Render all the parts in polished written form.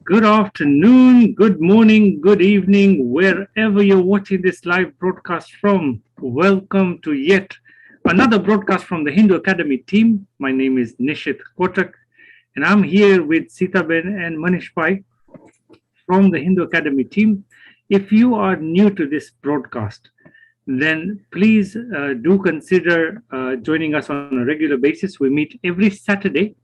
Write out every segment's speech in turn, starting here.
Good afternoon, good morning, good evening, wherever you're watching this live broadcast from. Welcome to yet another broadcast from the Hindu Academy team. My name is Nishit Kotak, and I'm here with Sita Ben and Manish Pai from the Hindu Academy team. If you are new to this broadcast, then please do consider joining us on a regular basis. We meet every Saturday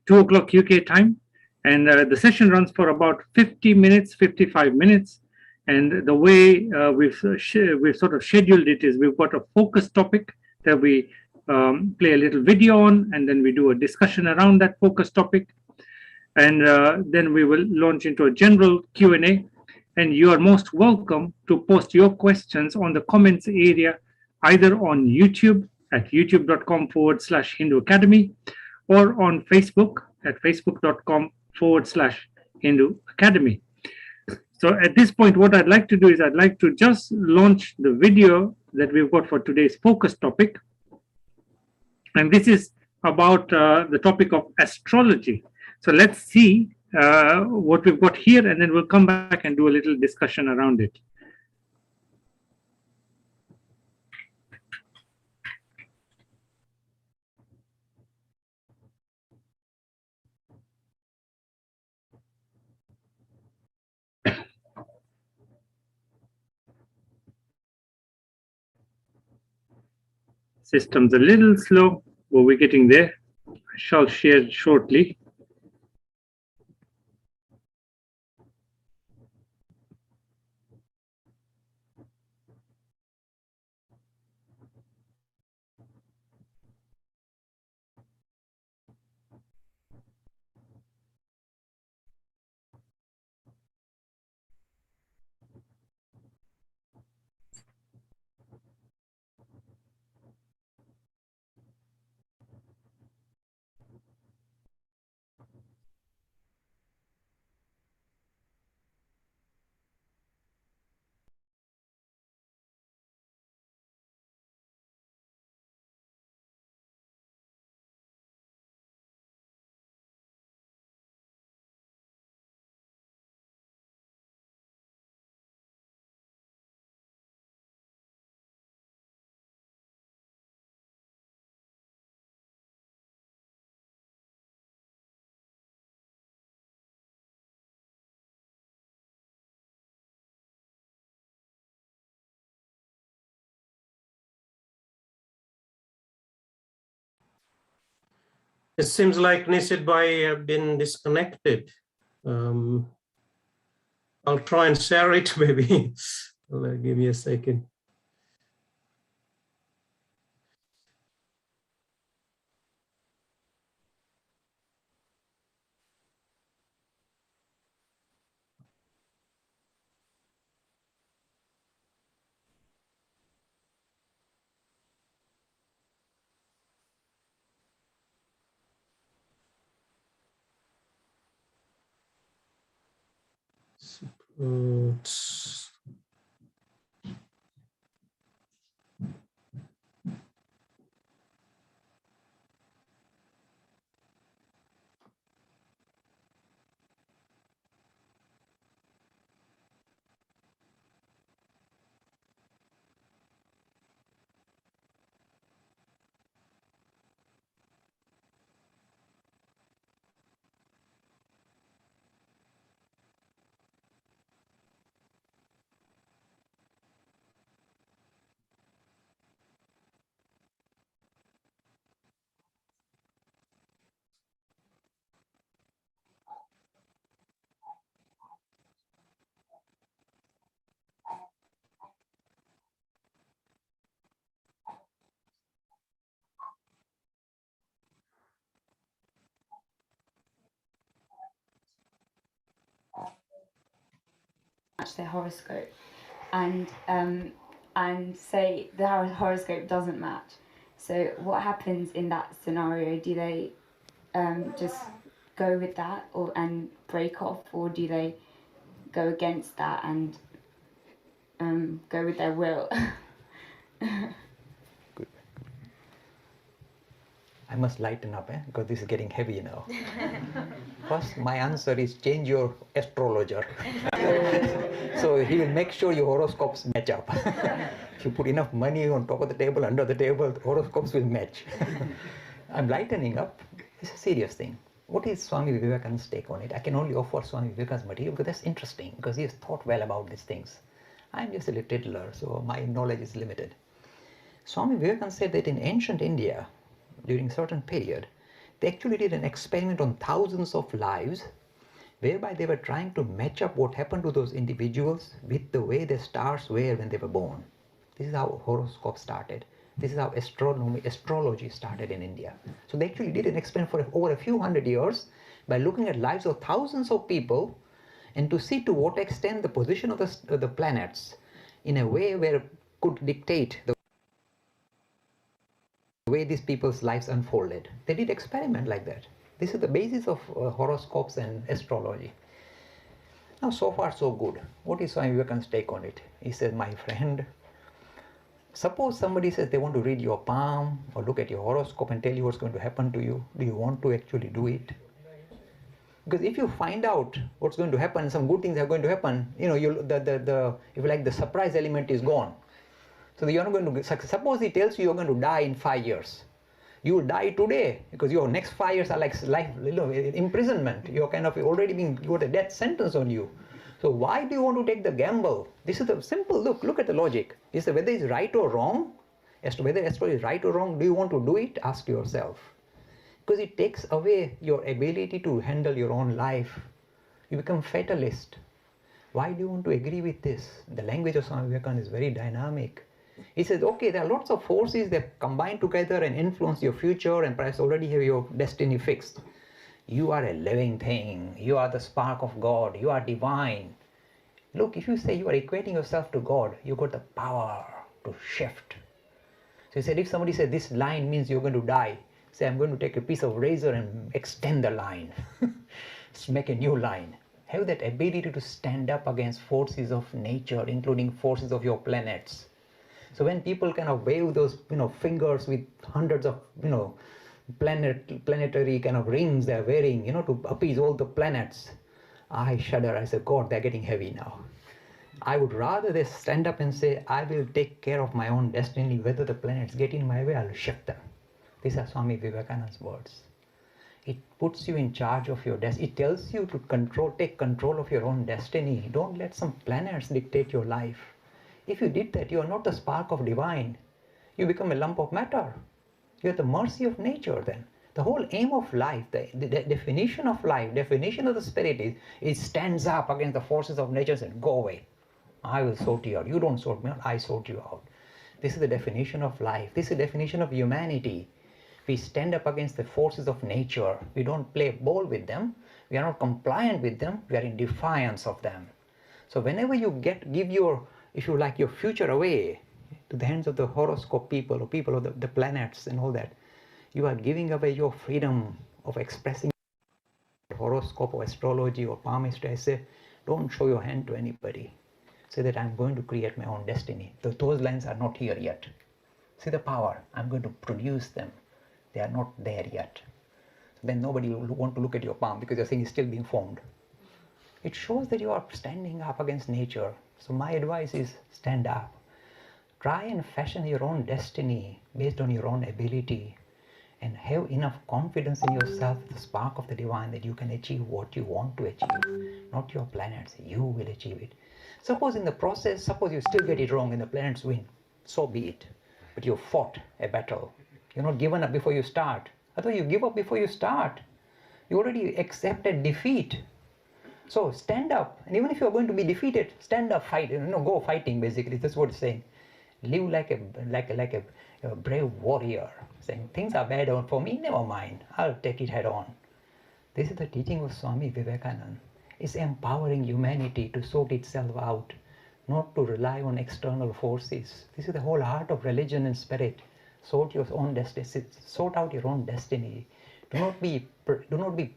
2 o'clock UK time. And the session runs for about 50 minutes, 55 minutes. And the way we've sort of scheduled it is we've got a focus topic that we play a little video on, and then we do a discussion around that focus topic. And then we will launch into a general Q&A. And you are most welcome to post your questions on the comments area, either on YouTube at youtube.com/Hindu Academy or on Facebook at facebook.com/Hindu Academy. So at this point, what I'd like to do is I'd like to just launch the video that we've got for today's focus topic. And this is about the topic of astrology. So let's see what we've got here, and then we'll come back and do a little discussion around it. System's a little slow, but we're getting there. I shall share shortly. It seems like Nisid Bhai have been disconnected. I'll try and share it maybe. Give me a second. Match their horoscope, and say the horoscope doesn't match. So what happens in that scenario? Do they just go with that and break off, or do they go against that and go with their will? I must lighten up, because this is getting heavy now. First, my answer is change your astrologer. So he will make sure your horoscopes match up. If you put enough money on top of the table, under the table, the horoscopes will match. I'm lightening up. It's a serious thing. What is Swami Vivekananda's take on it? I can only offer Swami Vivekananda's material because that's interesting, because he has thought well about these things. I'm just a little tiddler, so my knowledge is limited. Swami Vivekananda said that in ancient India, during a certain period, they actually did an experiment on thousands of lives, whereby they were trying to match up what happened to those individuals with the way their stars were when they were born. This is how horoscope started. This is how astrology started in India. So they actually did an experiment for over a few hundred years by looking at lives of thousands of people and to see to what extent the position of the planets in a way where could dictate the way these people's lives unfolded. They did experiment like that. This is the basis of horoscopes and astrology. Now, so far so good. What is Swami Vivekananda's take on it? He said, my friend, suppose somebody says they want to read your palm or look at your horoscope and tell you what's going to happen to you. Do you want to actually do it? Because if you find out what's going to happen, some good things are going to happen, if you like, the surprise element is gone. So you're not going to, suppose he tells you you're going to die in 5 years. You will die today because your next 5 years are like life, imprisonment. You're kind of already you got a death sentence on you. So why do you want to take the gamble? This is the simple look at the logic. Is whether it's right or wrong, as to whether astrology is right or wrong, do you want to do it? Ask yourself. Because it takes away your ability to handle your own life. You become fatalist. Why do you want to agree with this? The language of Swami Vivekananda is very dynamic. He says, okay, there are lots of forces that combine together and influence your future and perhaps already have your destiny fixed. You are a living thing. You are the spark of God. You are divine. Look, if you say you are equating yourself to God, you got the power to shift. So he said, if somebody says this line means you're going to die, say, I'm going to take a piece of razor and extend the line. Make a new line. Have that ability to stand up against forces of nature, including forces of your planets. So when people kind of wave those, fingers with hundreds of, planetary kind of rings they're wearing, to appease all the planets, I shudder. I say, God, they're getting heavy now. I would rather they stand up and say, I will take care of my own destiny. Whether the planets get in my way, I'll shift them. These are Swami Vivekananda's words. It puts you in charge of your destiny. It tells you to take control of your own destiny. Don't let some planets dictate your life. If you did that, you are not the spark of divine. You become a lump of matter. You're at the mercy of nature then. The whole aim of life, the definition of life, definition of the spirit is it stands up against the forces of nature and says, go away. I will sort you out. You don't sort me out, I sort you out. This is the definition of life. This is the definition of humanity. We stand up against the forces of nature. We don't play ball with them. We are not compliant with them. We are in defiance of them. So whenever you give your, if you like, your future away to the hands of the horoscope people or people of the planets and all that, you are giving away your freedom of expressing horoscope or astrology or palmistry. I say, don't show your hand to anybody. Say that I'm going to create my own destiny. Those lines are not here yet. See the power. I'm going to produce them. They are not there yet. Then nobody will want to look at your palm because your thing is still being formed. It shows that you are standing up against nature. So my advice is stand up. Try and fashion your own destiny based on your own ability and have enough confidence in yourself, the spark of the divine, that you can achieve what you want to achieve. Not your planets. You will achieve it. Suppose in the process, suppose you still get it wrong and the planets win. So be it. But you fought a battle. You're not given up before you start. I thought you give up before you start. You already accepted defeat. So stand up. And even if you're going to be defeated, stand up, fight. Go fighting basically. That's what it's saying. Live like a brave warrior. Saying things are bad for me, never mind. I'll take it head on. This is the teaching of Swami Vivekananda. It's empowering humanity to sort itself out, not to rely on external forces. This is the whole heart of religion and spirit. Sort your own destiny. Sort out your own destiny. Do not be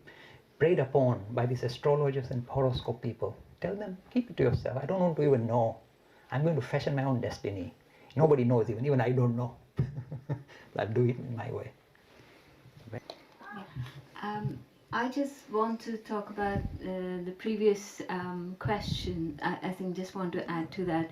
preyed upon by these astrologers and horoscope people. Tell them, keep it to yourself. I don't want to even know. I'm going to fashion my own destiny. Nobody knows, even I don't know. I'll do it in my way. I just want to talk about the previous question. I think just want to add to that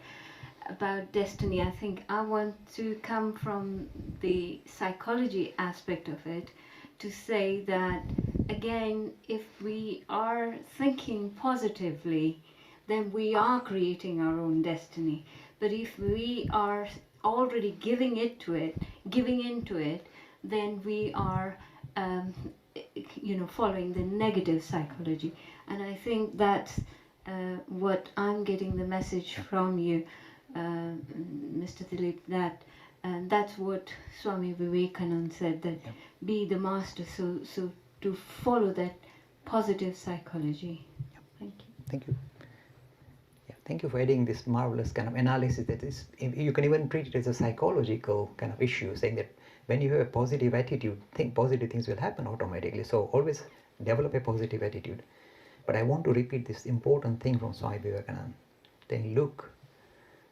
about destiny. I think I want to come from the psychology aspect of it to say that, again, if we are thinking positively, then we are creating our own destiny. But if we are already giving into it, then we are following the negative psychology. And I think that's what I'm getting the message from you, Mr. Dilip, that that's what Swami Vivekananda said, that be the master, so to follow that positive psychology. Thank you. Thank you. Yeah, thank you for adding this marvelous kind of analysis that is, you can even treat it as a psychological kind of issue, saying that when you have a positive attitude, think positive things will happen automatically. So always develop a positive attitude. But I want to repeat this important thing from Swami Vivekananda. Then look,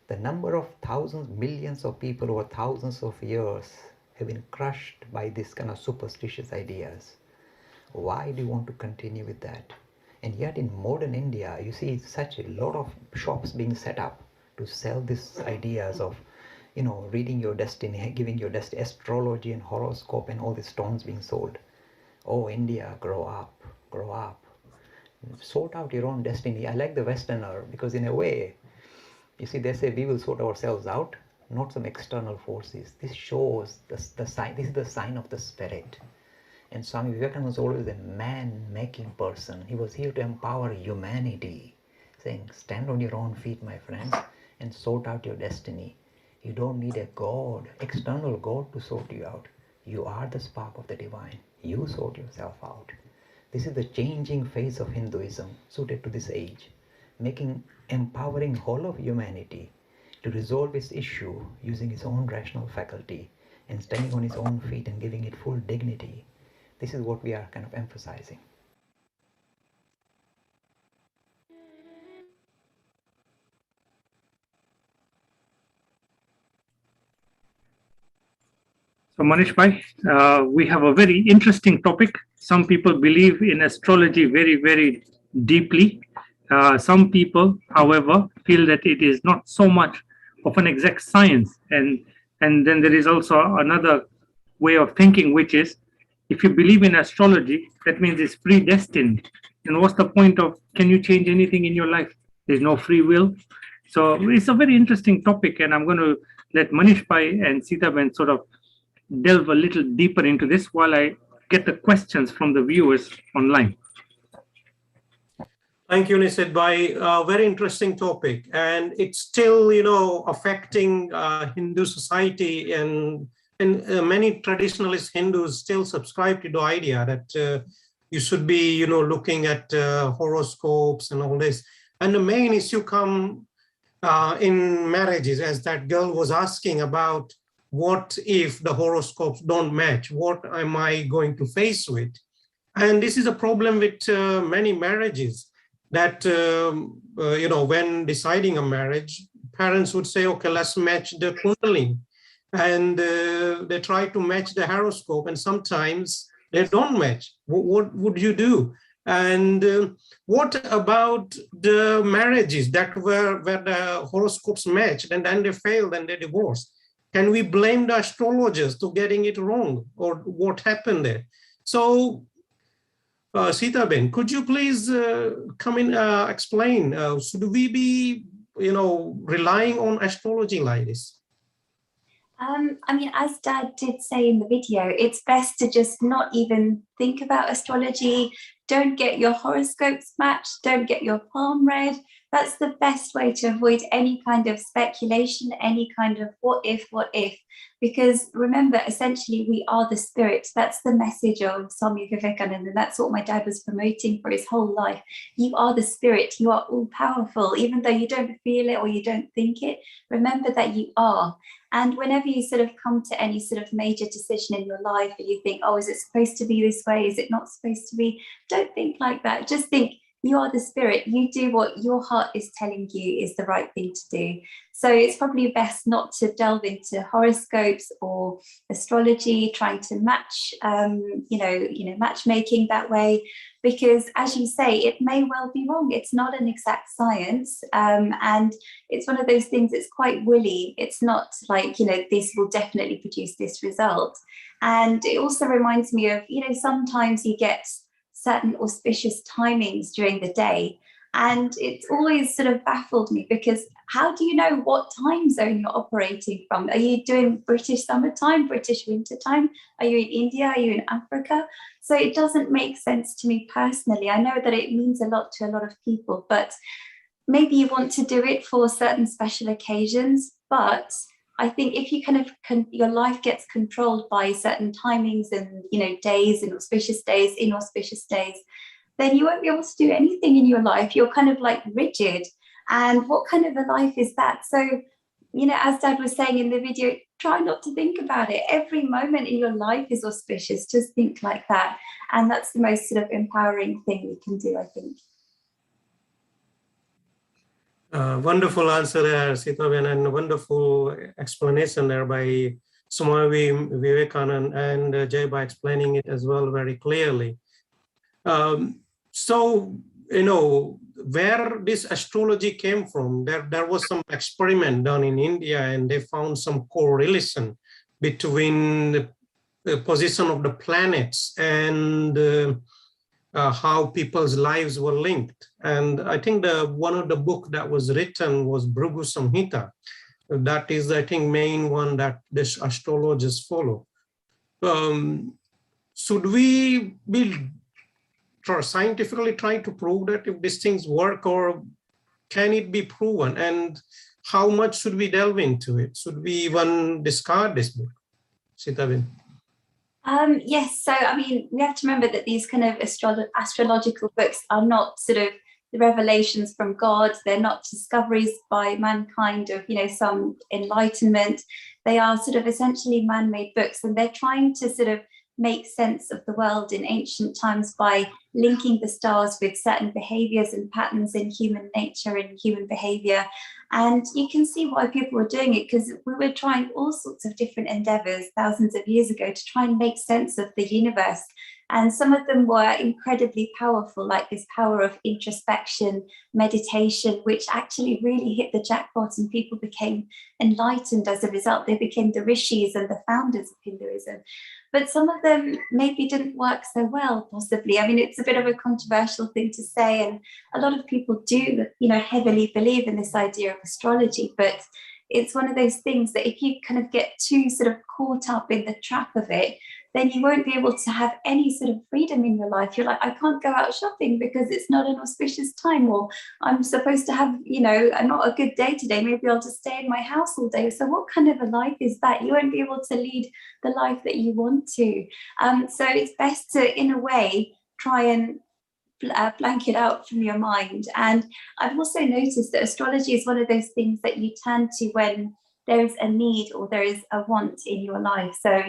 the number of thousands, millions of people over thousands of years have been crushed by this kind of superstitious ideas. Why do you want to continue with that? And yet in modern India, you see such a lot of shops being set up to sell these ideas of, reading your destiny, giving your destiny, astrology and horoscope and all these stones being sold. Oh, India, grow up. Sort out your own destiny. I like the Westerner because in a way, you see, they say we will sort ourselves out, not some external forces. This shows the sign. This is the sign of the spirit. And Swami Vivekananda was always a man-making person. He was here to empower humanity, saying, stand on your own feet, my friends, and sort out your destiny. You don't need a God, external God, to sort you out. You are the spark of the divine. You sort yourself out. This is the changing phase of Hinduism suited to this age, empowering whole of humanity to resolve its issue using its own rational faculty and standing on its own feet and giving it full dignity. This is what we are kind of emphasizing. So Manish Bhai, we have a very interesting topic. Some people believe in astrology very, very deeply. Some people, however, feel that it is not so much of an exact science. And then there is also another way of thinking, which is, if you believe in astrology, that means it's predestined. And what's the point of, can you change anything in your life? There's no free will. So it's a very interesting topic, and I'm going to let Manish Bhai and Sitaben sort of delve a little deeper into this while I get the questions from the viewers online. Thank you, Nisid Bhai. Very interesting topic, and it's still, affecting Hindu society, and many traditionalist Hindus still subscribe to the idea that you should be, looking at horoscopes and all this. And the main issue come in marriages, as that girl was asking about, what if the horoscopes don't match? What am I going to face with? And this is a problem with many marriages, that, when deciding a marriage, parents would say, okay, let's match the Kundalini. And they try to match the horoscope, and sometimes they don't match. What would you do? And what about the marriages that where the horoscopes matched and then they failed and they divorced? Can we blame the astrologers to getting it wrong, or what happened there? So, Sitaben, could you please come in, explain, should we be, relying on astrology like this? As Dad did say in the video, it's best to just not even think about astrology. Don't get your horoscopes matched. Don't get your palm read. That's the best way to avoid any kind of speculation, any kind of what if, because remember, essentially, we are the spirit. That's the message of Swami Vivekananda, and that's what my dad was promoting for his whole life. You are the spirit. You are all powerful, even though you don't feel it or you don't think it. Remember that you are. And whenever you sort of come to any sort of major decision in your life and you think, oh, is it supposed to be this way? Is it not supposed to be? Don't think like that. Just think, you are the spirit. You do what your heart is telling you is the right thing to do. So it's probably best not to delve into horoscopes or astrology, trying to match, matchmaking that way, because as you say, it may well be wrong. It's not an exact science, and it's one of those things that's quite woolly. It's not like, this will definitely produce this result. And it also reminds me of, sometimes you get certain auspicious timings during the day. And it's always sort of baffled me, because how do you know what time zone you're operating from? Are you doing British summertime, British wintertime? Are you in India? Are you in Africa? So it doesn't make sense to me personally. I know that it means a lot to a lot of people, but maybe you want to do it for certain special occasions. But I think if you your life gets controlled by certain timings and, days and auspicious days, inauspicious days, then you won't be able to do anything in your life. You're kind of like rigid. And what kind of a life is that? So, as Dad was saying in the video, try not to think about it. Every moment in your life is auspicious. Just think like that. And that's the most sort of empowering thing we can do, I think. Wonderful answer there, Sitaben, and wonderful explanation there by Swami Vivekanand and Jay by explaining it as well very clearly. So, where this astrology came from, there was some experiment done in India, and they found some correlation between the position of the planets and how people's lives were linked. And I think one of the book that was written was Bhrigu Samhita. That is, I think, main one that this astrologers follow. Should we be scientifically trying to prove that if these things work, or can it be proven? And how much should we delve into it? Should we even discard this book? Sitaben. Yes, so we have to remember that these kind of astrological books are not sort of the revelations from God. They're not discoveries by mankind of, some enlightenment. They are sort of essentially man-made books, and they're trying to sort of make sense of the world in ancient times by linking the stars with certain behaviors and patterns in human nature and human behavior. And you can see why people were doing it, because we were trying all sorts of different endeavors thousands of years ago to try and make sense of the universe. And some of them were incredibly powerful, like this power of introspection, meditation, which actually really hit the jackpot, and people became enlightened as a result. They became the rishis and the founders of Hinduism. But some of them maybe didn't work so well, possibly. It's a bit of a controversial thing to say, and a lot of people do, heavily believe in this idea of astrology, but it's one of those things that if you kind of get too sort of caught up in the trap of it, then you won't be able to have any sort of freedom in your life. You're like, I can't go out shopping because it's not an auspicious time, or I'm supposed to have, not a good day today. Maybe I'll just stay in my house all day. So what kind of a life is that? You won't be able to lead the life that you want to. So it's best to, in a way, try and blank it out from your mind. And I've also noticed that astrology is one of those things that you turn to when there is a need or there is a want in your life. So,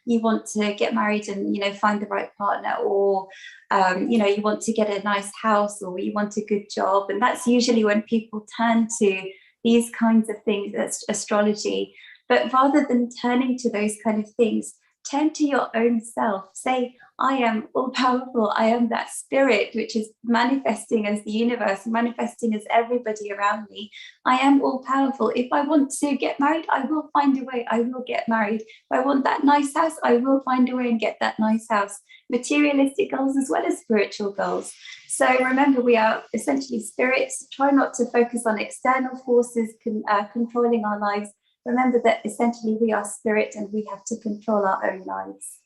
you want to get married and, find the right partner, or, you want to get a nice house, or you want a good job. And that's usually when people turn to these kinds of things, that's astrology. But rather than turning to those kind of things, turn to your own self. Say, I am all powerful. I am that spirit which is manifesting as the universe, manifesting as everybody around me. I am all powerful. If I want to get married, I will find a way. I will get married. If I want that nice house, I will find a way and get that nice house. Materialistic goals as well as spiritual goals. So remember, we are essentially spirits. Try not to focus on external forces controlling our lives. Remember that essentially we are spirit and we have to control our own lives.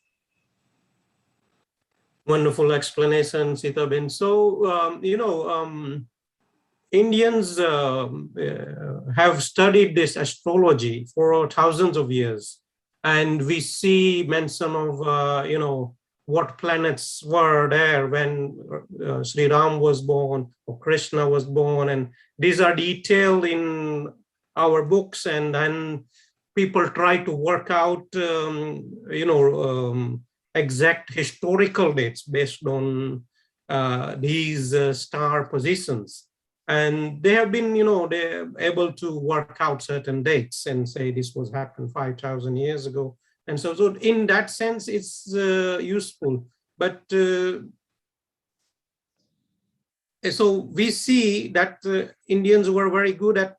Wonderful explanation, Sitaben. So, Indians have studied this astrology for thousands of years. And we see mention of, what planets were there when Sri Ram was born or Krishna was born. And these are detailed in our books, and then people try to work out, exact historical dates based on these star positions. And they have been, they're able to work out certain dates and say this was happened 5,000 years ago. And so in that sense, it's useful. But so we see that Indians were very good at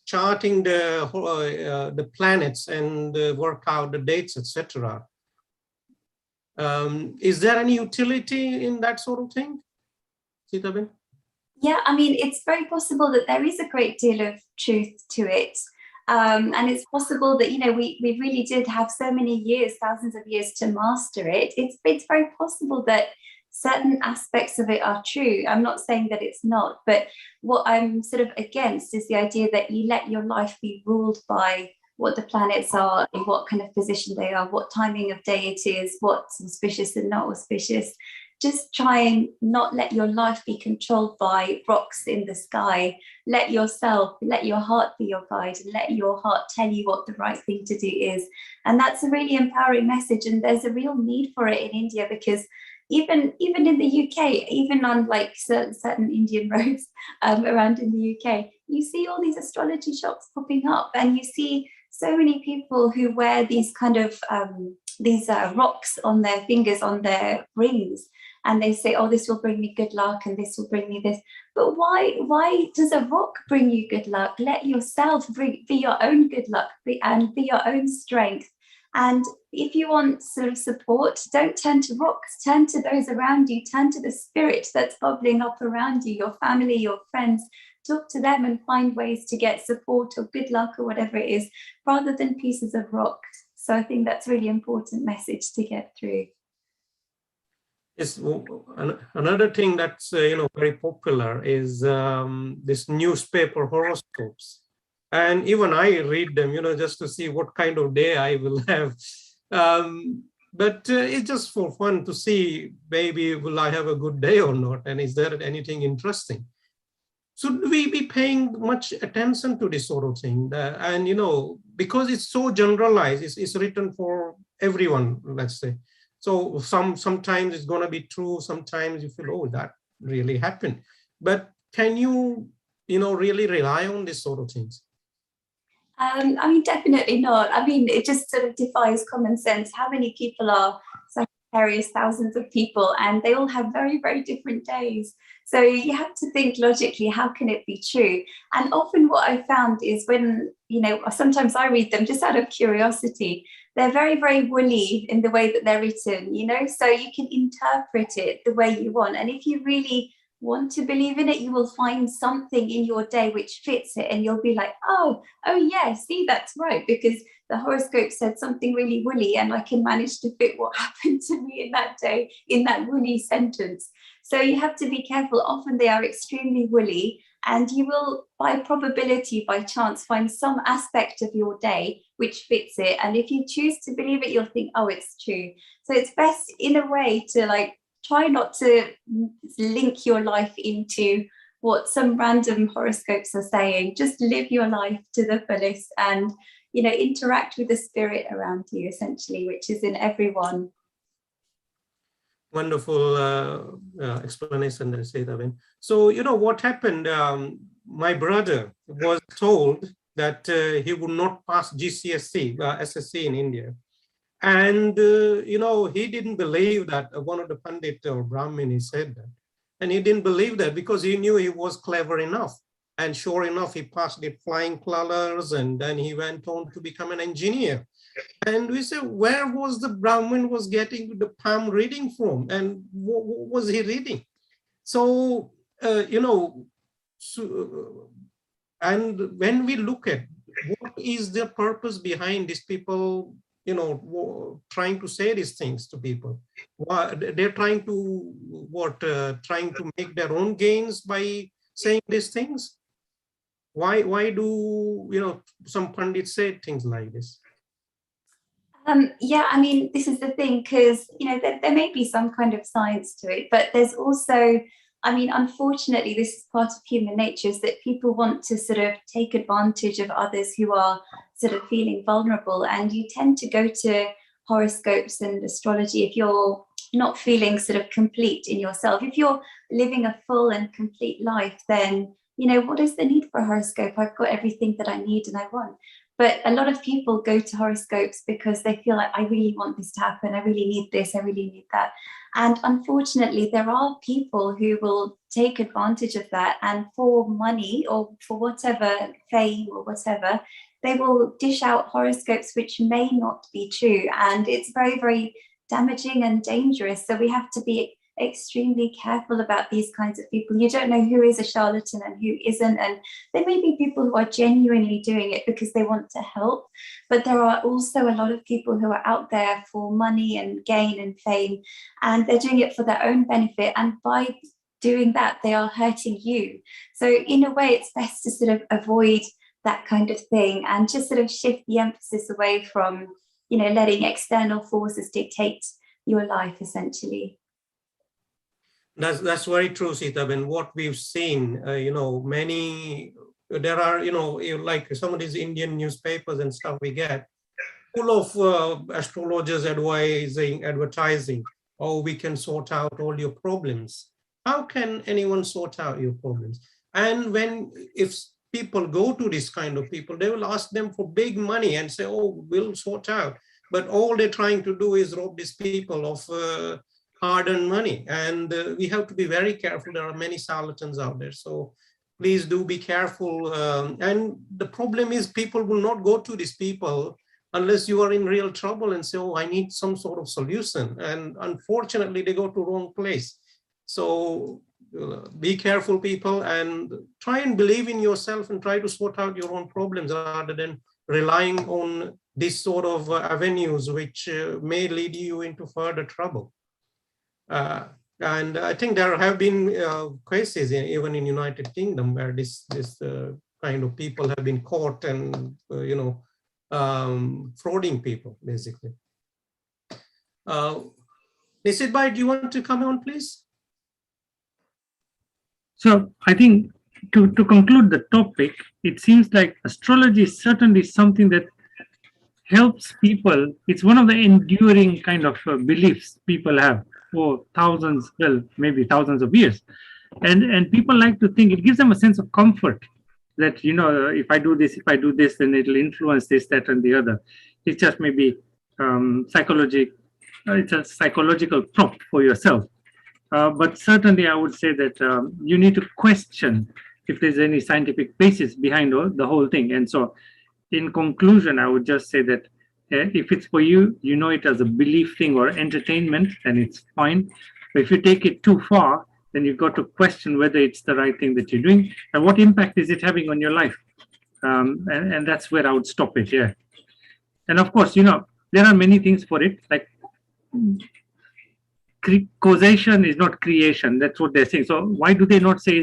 charting the planets and work out the dates, etc. Is there any utility in that sort of thing, Sitaben? Yeah, I mean, it's very possible that there is a great deal of truth to it. And it's possible that, we really did have so many years, thousands of years to master it. It's very possible that certain aspects of it are true. I'm not saying that it's not, but what I'm sort of against is the idea that you let your life be ruled by what the planets are, in what kind of position they are, what timing of day it is, what's auspicious and not auspicious. Just try and not let your life be controlled by rocks in the sky. Let your heart be your guide, and let your heart tell you what the right thing to do is. And that's a really empowering message. And there's a real need for it in India, because even in the UK, even on like certain Indian roads around in the UK, you see all these astrology shops popping up, and you see so many people who wear these kind of rocks on their fingers, on their rings, and they say, oh, this will bring me good luck and this will bring me this. But why does a rock bring you good luck? Let yourself be your own good luck and be your own strength. And if you want sort of support, don't turn to rocks, turn to those around you, turn to the spirit that's bubbling up around you, your family, your friends. Talk to them and find ways to get support or good luck or whatever it is, rather than pieces of rock. So I think that's a really important message to get through. Yes, another thing that's very popular is this newspaper horoscopes, and even I read them, just to see what kind of day I will have. But it's just for fun to see, maybe will I have a good day or not, and is there anything interesting? Should we be paying much attention to this sort of thing? And because it's so generalized, it's written for everyone, let's say. So sometimes it's going to be true. Sometimes you feel, oh, that really happened. But can you, really rely on this sort of things? I mean, definitely not. I mean, it just sort of defies common sense. How many people are Sagittarius? Thousands of people, and they all have very, very different days. So you have to think logically, how can it be true? And often what I found is when, sometimes I read them just out of curiosity, they're very, very woolly in the way that they're written, so you can interpret it the way you want. And if you really want to believe in it, you will find something in your day which fits it, and you'll be like, oh yeah, see, that's right, because the horoscope said something really woolly, and I can manage to fit what happened to me in that day in that woolly sentence. So you have to be careful. Often they are extremely woolly, and you will, by probability, by chance, find some aspect of your day which fits it. And if you choose to believe it, you'll think, oh, it's true. So it's best in a way to try not to link your life into what some random horoscopes are saying. Just live your life to the fullest and, interact with the spirit around you, essentially, which is in everyone. Wonderful explanation there, Sitaben. So, what happened? My brother was told that he would not pass GCSE, SSC in India. And, he didn't believe that. One of the Pandit or Brahmin, he said that. And he didn't believe that because he knew he was clever enough. And sure enough, he passed the flying colors, and then he went on to become an engineer. And we say, where was the Brahmin was getting the palm reading from? And what was he reading? So, and when we look at what is the purpose behind these people, trying to say these things to people, they're trying to trying to make their own gains by saying these things. Why do some pundits say things like this? Yeah, I mean, this is the thing, because there may be some kind of science to it, but there's also, I mean, unfortunately, this is part of human nature, is that people want to sort of take advantage of others who are sort of feeling vulnerable, and you tend to go to horoscopes and astrology if you're not feeling sort of complete in yourself. If you're living a full and complete life, then, you know, what is the need for a horoscope? I've got everything that I need and I want. But a lot of people go to horoscopes because they feel like, I really want this to happen. I really need this. I really need that. And unfortunately, there are people who will take advantage of that, and for money or for whatever, fame or whatever, they will dish out horoscopes which may not be true. And it's very, very damaging and dangerous. So we have to be extremely careful about these kinds of people. You don't know who is a charlatan and who isn't. And there may be people who are genuinely doing it because they want to help. But there are also a lot of people who are out there for money and gain and fame, and they're doing it for their own benefit. And by doing that, they are hurting you. So in a way, it's best to sort of avoid that kind of thing and just sort of shift the emphasis away from, you know, letting external forces dictate your life, essentially. That's very true, Sitaben. What we've seen, you know, there are, you know, like some of these Indian newspapers and stuff we get, full of astrologers advertising, oh, we can sort out all your problems. How can anyone sort out your problems? And if people go to this kind of people, they will ask them for big money and say, oh, we'll sort out. But all they're trying to do is rob these people of hard-earned money. And we have to be very careful. There are many charlatans out there. So please do be careful. And the problem is people will not go to these people unless you are in real trouble and say, oh, I need some sort of solution. And unfortunately, they go to wrong place. So be careful, people, and try and believe in yourself and try to sort out your own problems rather than relying on this sort of avenues which may lead you into further trouble. And I think there have been cases even in United Kingdom where this kind of people have been caught and frauding people, basically. Nisit Bhai, do you want to come on, please? So I think to conclude the topic, it seems like astrology is certainly something that helps people. It's one of the enduring kind of beliefs people have for thousands, well, maybe thousands of years. And people like to think it gives them a sense of comfort that, you know, if I do this, then it'll influence this, that, and the other. It's just maybe it's a psychological prop for yourself. But certainly I would say that you need to question if there's any scientific basis behind the whole thing. And so in conclusion, I would just say that if it's for you, you know it as a belief thing or entertainment, then it's fine. But if you take it too far, then you've got to question whether it's the right thing that you're doing and what impact is it having on your life. And that's where I would stop it, yeah. And of course, you know, there are many things for it, like causation is not creation. That's what they're saying. So why do they not say,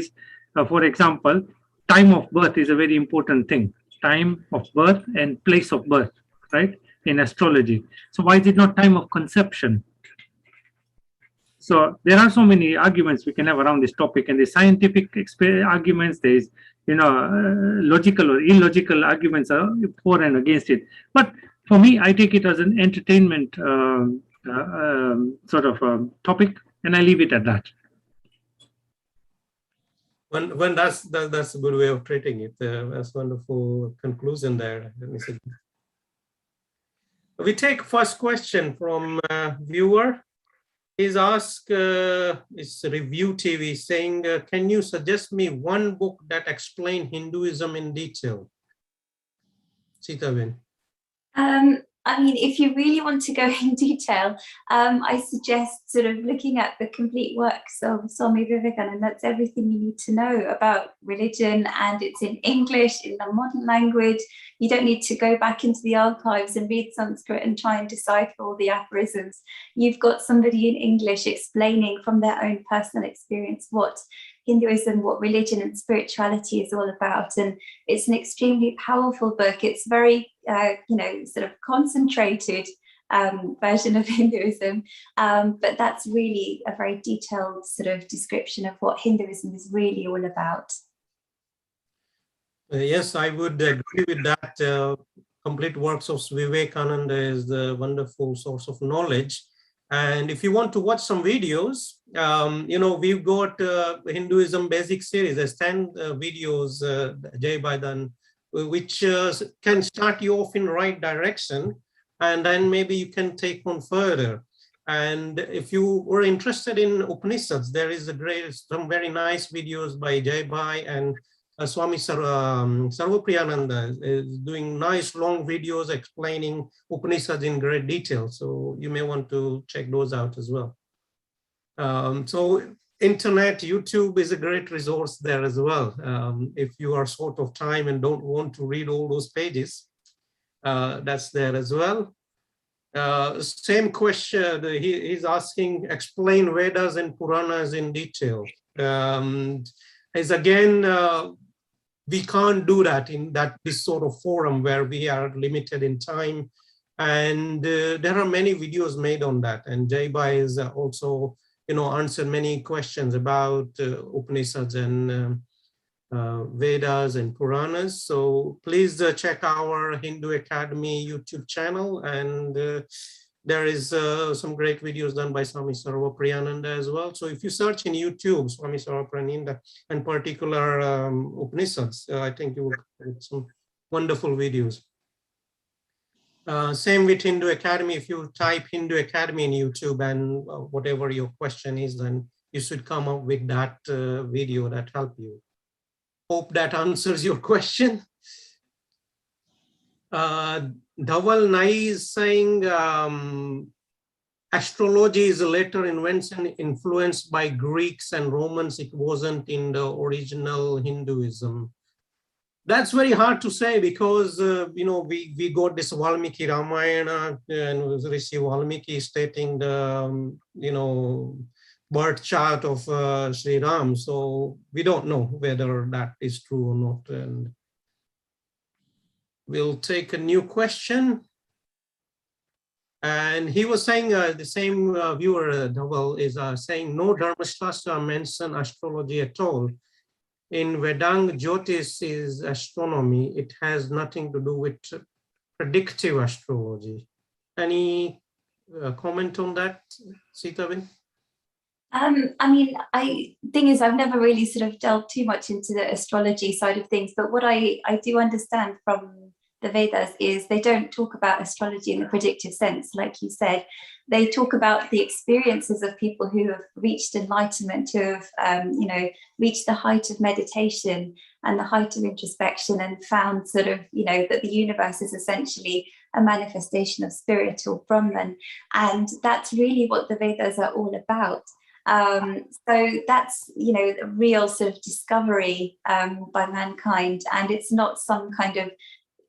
for example, time of birth is a very important thing. Time of birth and place of birth, right, in astrology. So why is it not time of conception? So there are so many arguments we can have around this topic, and the scientific arguments, there's, you know, logical or illogical arguments are for and against it. But for me, I take it as an entertainment sort of topic, and I leave it at that. When that's a good way of treating it. That's a wonderful conclusion there. We take first question from viewer. He's asked, it's Review TV, saying, can you suggest me one book that explains Hinduism in detail? Sitaben. I mean, if you really want to go in detail, I suggest sort of looking at the complete works of Swami Vivekananda. That's everything you need to know about religion, and it's in English, in the modern language. You don't need to go back into the archives and read Sanskrit and try and decipher all the aphorisms. You've got somebody in English explaining from their own personal experience what Hinduism, what religion and spirituality is all about. And it's an extremely powerful book. It's very, sort of concentrated version of Hinduism. But that's really a very detailed sort of description of what Hinduism is really all about. Yes, I would agree with that. Complete works of Vivekananda is the wonderful source of knowledge. And if you want to watch some videos, we've got Hinduism Basic Series. There's 10 videos, Jay Baidan, which can start you off in the right direction, and then maybe you can take on further. And if you were interested in Upanishads, there is some very nice videos by Jay Bai, and Swami Sarvapriyananda is doing nice long videos explaining Upanishads in great detail. So you may want to check those out as well. So internet, YouTube is a great resource there as well. If you are short of time and don't want to read all those pages, that's there as well. Same question, he's asking, explain Vedas and Puranas in detail. Is again, we can't do that in this sort of forum where we are limited in time. And there are many videos made on that. And Jay Bai has also, answered many questions about Upanishads and Vedas and Puranas. So please check our Hindu Academy YouTube channel, and there is some great videos done by Swami Sarvapriyananda as well. So if you search in YouTube, Swami Sarvapriyananda, and particular Upanishads, I think you will get some wonderful videos. Same with Hindu Academy. If you type Hindu Academy in YouTube and whatever your question is, then you should come up with that video that help you. Hope that answers your question. Dhaval Nai is saying astrology is a later invention influenced by Greeks and Romans. It wasn't in the original Hinduism. That's very hard to say because, we got this Valmiki Ramayana and Rishi Valmiki stating the, birth chart of Sri Ram. So we don't know whether that is true or not. And we'll take a new question. And he was saying, the same viewer, Dhaval, is saying, no Dharmashastra mention astrology at all. In Vedanga, Jyotish is astronomy. It has nothing to do with predictive astrology. Any comment on that, Sitavin? Thing is, I've never really sort of delved too much into the astrology side of things, but what I do understand from the Vedas is they don't talk about astrology in the predictive sense, like you said. They talk about the experiences of people who have reached enlightenment, who have, reached the height of meditation and the height of introspection, and found sort of, that the universe is essentially a manifestation of spiritual Brahman. And that's really what the Vedas are all about. So that's, a real sort of discovery by mankind. And it's not some kind of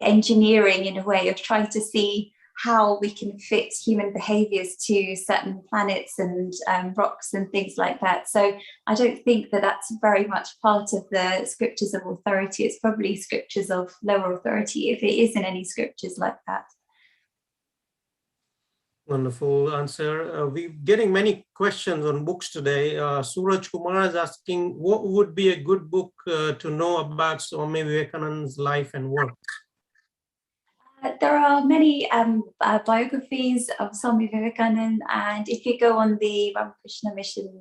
engineering in a way of trying to see how we can fit human behaviors to certain planets and rocks and things like that. So I don't think that that's very much part of the scriptures of authority. It's probably scriptures of lower authority, if it is in any scriptures like that. Wonderful answer. We're getting many questions on books today. Suraj Kumar is asking, what would be a good book to know about Swami Vivekananda's life and work? There are many biographies of Swami Vivekananda, and if you go on the Ramakrishna Mission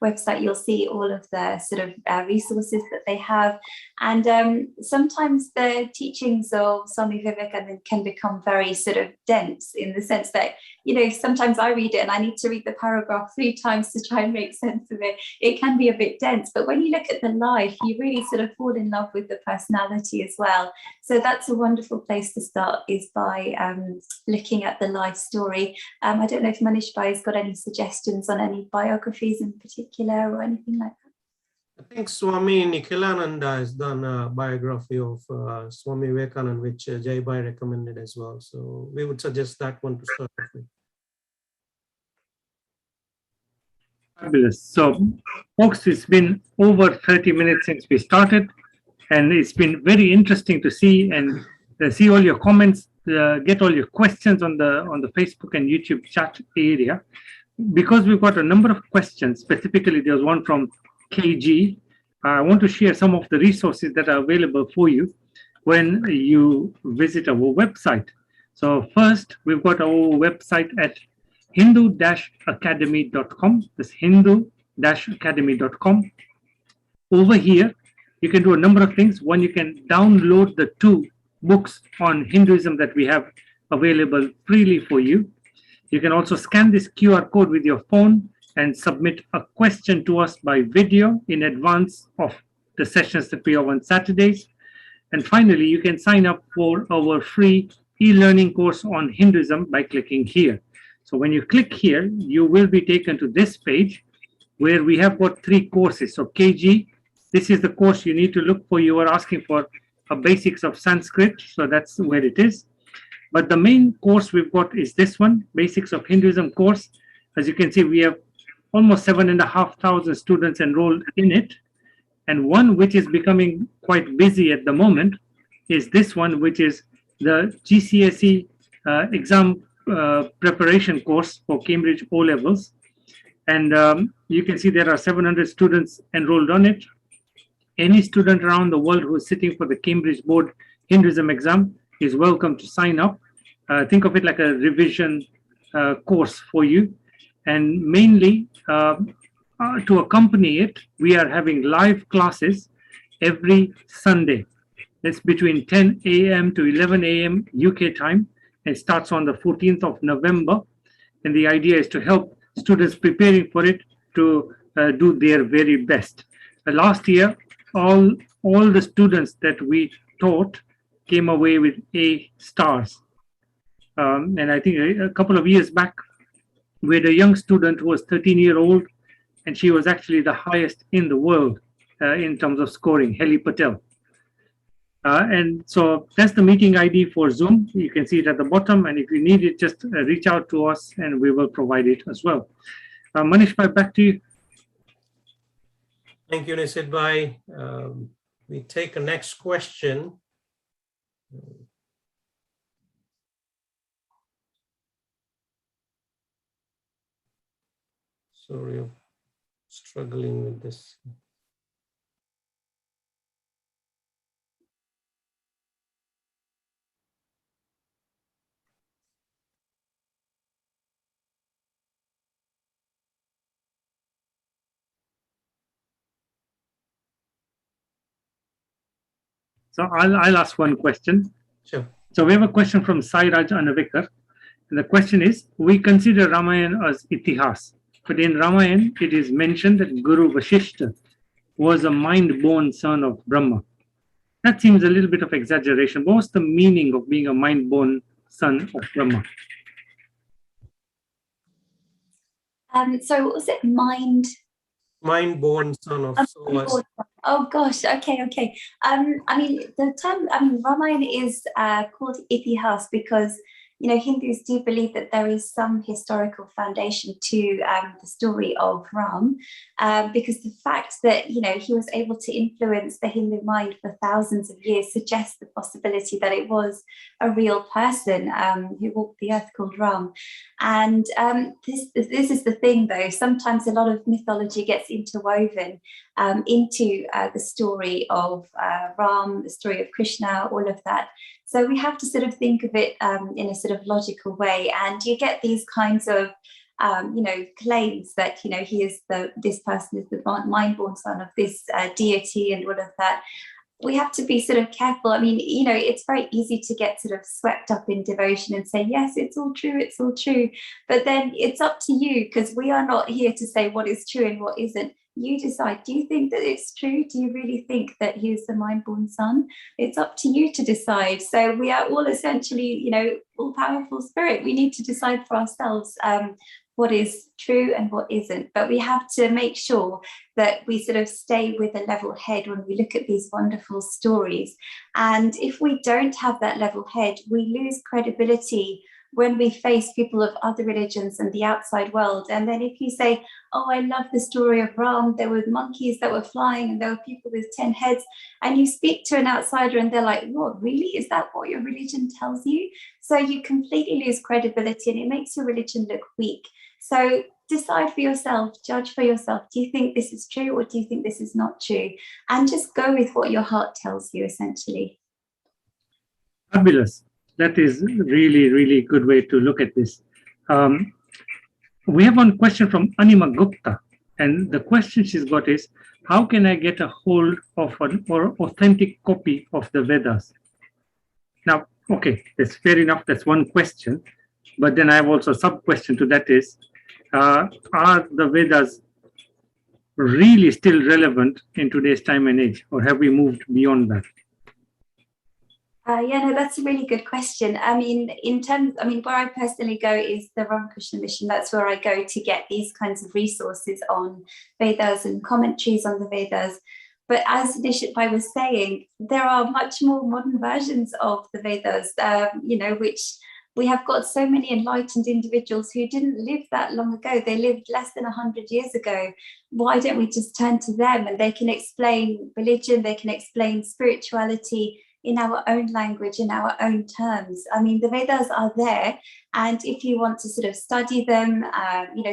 website, you'll see all of the sort of resources that they have. And sometimes the teachings of Swami Vivekananda can become very sort of dense, in the sense that, sometimes I read it and I need to read the paragraph 3 times to try and make sense of it. It can be a bit dense, but when you look at the life, you really sort of fall in love with the personality as well. So that's a wonderful place to start, is by looking at the life story. I don't know if Manish Bhai has got any suggestions on any biographies in particular or anything like that. I think Swami Nikhilananda has done a biography of Swami Vivekananda, which Jay Bai recommended as well. So we would suggest that one to start with. Fabulous. So, folks, it's been over 30 minutes since we started, and it's been very interesting to see and see all your comments, get all your questions on the Facebook and YouTube chat area. Because we've got a number of questions, specifically there was one from KG. I want to share some of the resources that are available for you when you visit our website. So first, we've got our website at hindu-academy.com. That's hindu-academy.com. Over here, you can do a number of things. One, you can download the 2 books on Hinduism that we have available freely for you. You can also scan this QR code with your phone and submit a question to us by video in advance of the sessions that we have on Saturdays. And finally, you can sign up for our free e-learning course on Hinduism by clicking here. So when you click here, you will be taken to this page where we have got 3 courses. So KG, this is the course you need to look for. You are asking for a basics of Sanskrit, so that's where it is. But the main course we've got is this one, Basics of Hinduism course. As you can see, we have almost 7,500 students enrolled in it. And one which is becoming quite busy at the moment is this one, which is the GCSE exam preparation course for Cambridge O-levels. And you can see there are 700 students enrolled on it. Any student around the world who is sitting for the Cambridge Board Hinduism exam is welcome to sign up. Think of it like a revision course for you. And mainly to accompany it, we are having live classes every Sunday. It's between 10 a.m. to 11 a.m. UK time and starts on the 14th of November. And the idea is to help students preparing for it to do their very best. Last year, all the students that we taught came away with A stars. And I think a couple of years back, we had a young student who was 13-year-old, and she was actually the highest in the world in terms of scoring, Heli Patel. And so that's the meeting ID for Zoom. You can see it at the bottom, and if you need it, just reach out to us and we will provide it as well. Manish bhai, back to you. Thank you, Nisit bhai. We take a next question. Sorry, I'm struggling with this. So I'll ask one question. Sure. So we have a question from Sairaj Anavikar. And the question is, we consider Ramayana as Itihas, but in Ramayana, it is mentioned that Guru Vashishta was a mind-born son of Brahma. That seems a little bit of exaggeration. But what's the meaning of being a mind-born son of Brahma? So what was it? Mind-born son of Solas. Oh gosh, okay. I mean, the term, Ramayana is called Itihas because, you know, Hindus do believe that there is some historical foundation to the story of Ram, because the fact that, you know, he was able to influence the Hindu mind for thousands of years suggests the possibility that it was a real person who walked the earth called Ram. And this is the thing, though. Sometimes a lot of mythology gets interwoven into the story of Ram, the story of Krishna, all of that. So we have to sort of think of it in a sort of logical way, and you get these kinds of, you know, claims that, you know, he is this person is the mind-born son of this deity and all of that. We have to be sort of careful. I mean, you know, it's very easy to get sort of swept up in devotion and say, yes, it's all true. But then it's up to you, because we are not here to say what is true and what isn't. You decide, do you think that it's true? Do you really think that he is the mind-born son? It's up to you to decide. So we are all essentially, you know, all-powerful spirit. We need to decide for ourselves what is true and what isn't. But we have to make sure that we sort of stay with a level head when we look at these wonderful stories. And if we don't have that level head, we lose credibility when we face people of other religions and the outside world. And then if you say, oh, I love the story of Ram, there were monkeys that were flying and there were people with 10 heads, and you speak to an outsider and they're like, what, really? Is that what your religion tells you? So you completely lose credibility and it makes your religion look weak. So decide for yourself, judge for yourself. Do you think this is true or do you think this is not true? And just go with what your heart tells you, essentially. Fabulous. That is really, really good way to look at this. We have one question from Anima Gupta, and the question she's got is, how can I get a hold of an authentic copy of the Vedas? Now, okay, that's fair enough. That's one question. But then I have also a sub-question to that is, are the Vedas really still relevant in today's time and age, or have we moved beyond that? Yeah, no, that's a really good question. I mean, where I personally go is the Ramakrishna Mission. That's where I go to get these kinds of resources on Vedas and commentaries on the Vedas. But as Nishit Bhai was saying, there are much more modern versions of the Vedas, which we have got so many enlightened individuals who didn't live that long ago. They lived less than 100 years ago. Why don't we just turn to them, and they can explain religion, they can explain spirituality in our own language, in our own terms. I mean, the Vedas are there, and if you want to sort of study them,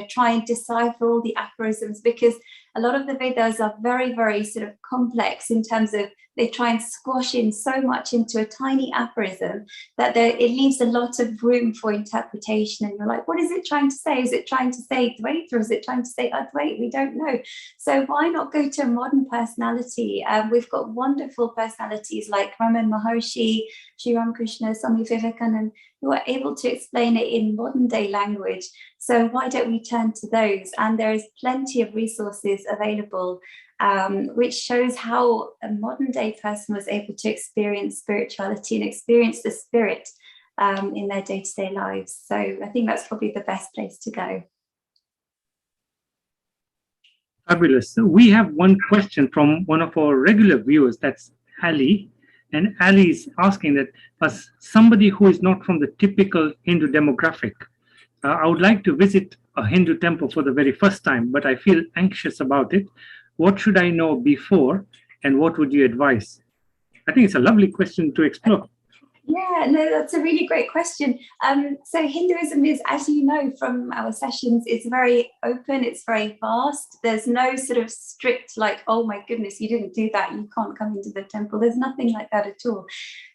try and decipher all the aphorisms, because a lot of the Vedas are very, very sort of complex in terms of they try and squash in so much into a tiny aphorism that it leaves a lot of room for interpretation. And you're like, what is it trying to say? Is it trying to say Dvait, or is it trying to say Advait? We don't know. So why not go to a modern personality? We've got wonderful personalities like Raman Maharshi, Sri Ramakrishna, Swami Vivekananda, who are able to explain it in modern day language. So why don't we turn to those? And there is plenty of resources available, which shows how a modern day person was able to experience spirituality and experience the spirit in their day-to-day lives. So I think that's probably the best place to go. Fabulous. So we have one question from one of our regular viewers, that's Ali. And Ali is asking that, as somebody who is not from the typical Hindu demographic, I would like to visit a Hindu temple for the very first time, but I feel anxious about it. What should I know before, and what would you advise? I think it's a lovely question to explore. Yeah, no, that's a really great question. So Hinduism is, as you know from our sessions, it's very open, it's very vast. There's no sort of strict like, oh my goodness, you didn't do that, you can't come into the temple. There's nothing like that at all.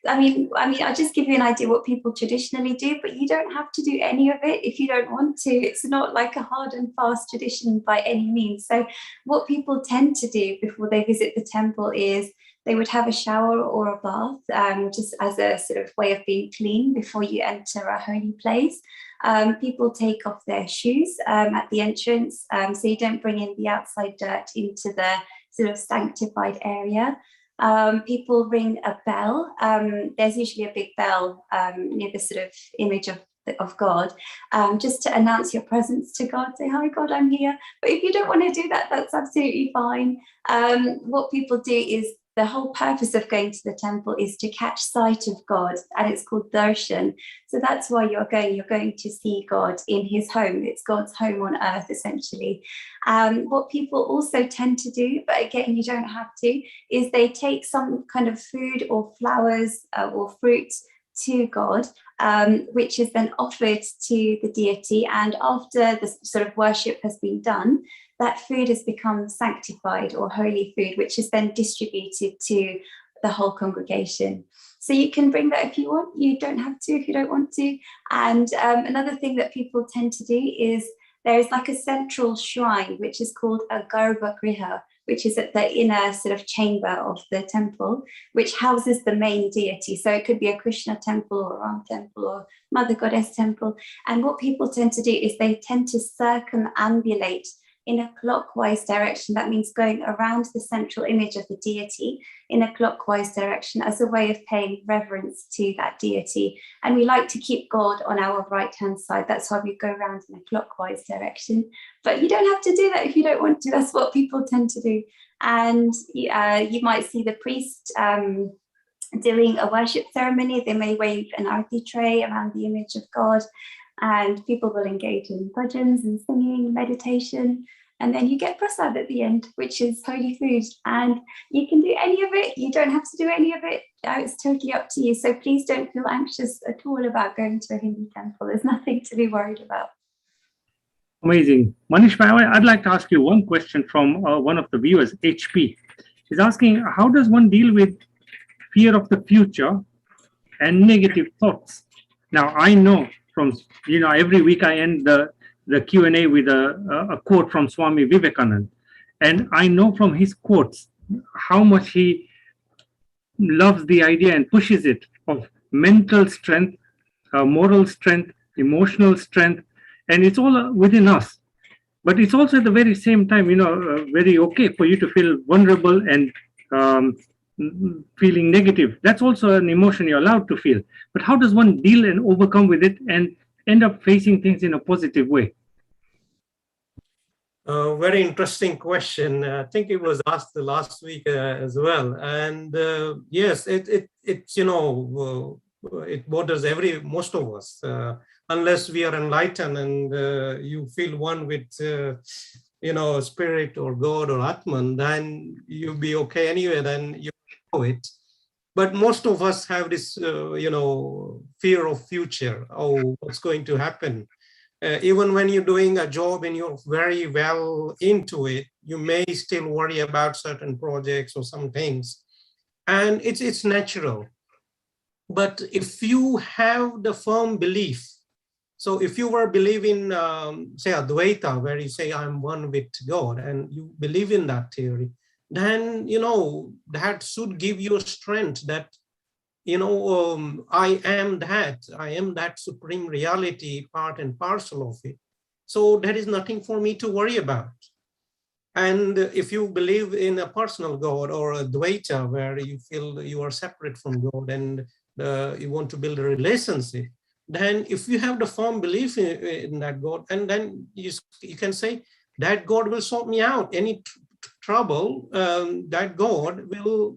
I mean, I'll just give you an idea what people traditionally do, but you don't have to do any of it if you don't want to. It's not like a hard and fast tradition by any means. So what people tend to do before they visit the temple is they would have a shower or a bath, just as a sort of way of being clean before you enter a holy place. People take off their shoes at the entrance, so you don't bring in the outside dirt into the sort of sanctified area. People ring a bell. There's usually a big bell near the sort of image of God, just to announce your presence to God. Say, hi God, I'm here. But if you don't want to do that, that's absolutely fine. What people do is, the whole purpose of going to the temple is to catch sight of God, and it's called darshan. So that's why you're going to see God in his home. It's God's home on earth, essentially. What people also tend to do, but again, you don't have to, is they take some kind of food or flowers or fruit to God, which is then offered to the deity. And after the sort of worship has been done, that food has become sanctified or holy food, which is then distributed to the whole congregation. So you can bring that if you want. You don't have to if you don't want to. And another thing that people tend to do is there is like a central shrine, which is called a Garbha Griha, which is at the inner sort of chamber of the temple, which houses the main deity. So it could be a Krishna temple or Ram temple or Mother Goddess temple. And what people tend to do is they tend to circumambulate in a clockwise direction. That means going around the central image of the deity in a clockwise direction as a way of paying reverence to that deity. And we like to keep God on our right-hand side. That's why we go around in a clockwise direction. But you don't have to do that if you don't want to. That's what people tend to do. And you might see the priest doing a worship ceremony. They may wave an arati tray around the image of God, and people will engage in bhajans and singing, meditation. And then you get prasad at the end, which is holy food. And you can do any of it. You don't have to do any of it. It's totally up to you. So please don't feel anxious at all about going to a Hindu temple. There's nothing to be worried about. Amazing. Manish, I'd like to ask you one question from one of the viewers, HP. He's asking, how does one deal with fear of the future and negative thoughts? Now, I know from, every week I end the the Q&A with a quote from Swami Vivekananda. And I know from his quotes how much he loves the idea and pushes it of mental strength, moral strength, emotional strength, and it's all within us. But it's also at the very same time, very okay for you to feel vulnerable and feeling negative. That's also an emotion you're allowed to feel. But how does one deal and overcome with it and end up facing things in a positive way? Very interesting question. I think it was asked the last week as well. And yes, it's it borders most of us. Unless we are enlightened and you feel one with, spirit or God or Atman, then you'll be okay anyway, then you know it. But most of us have this, fear of future. Oh, what's going to happen? Even when you're doing a job and you're very well into it, you may still worry about certain projects or some things. And it's natural. But if you have the firm belief, so if you were believing, say, Advaita, where you say, I'm one with God, and you believe in that theory, then, that should give you strength that, I am that supreme reality, part and parcel of it. So there is nothing for me to worry about. And if you believe in a personal God or a Dvaita, where you feel you are separate from God and you want to build a relationship, then if you have the firm belief in that God, and then you can say that God will sort me out. Any trouble, that God will,